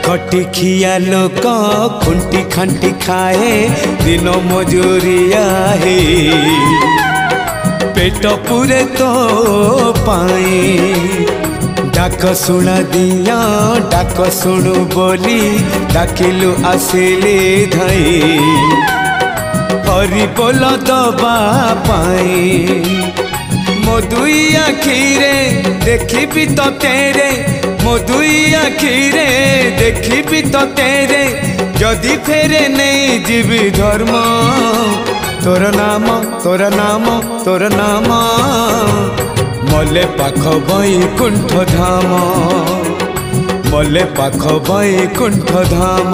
खटिखिया लोक खुंटी खांटी खाए दिन मजूरिया है पेट पूरे तो पाए डाक शुणा दिया डाक शुणु बोली डाकिलु आसिले धई हरि बोल दबा पाए मो दुई आखिरे देखी तो तेरे मो दुई आखिरे देखी तो तेरे जदि फेरे नहीं जीवी धर्म तोर नाम तोर नाम तोर नाम मले पाख बैकुंठ धाम मले पाख बैकुंठ धाम।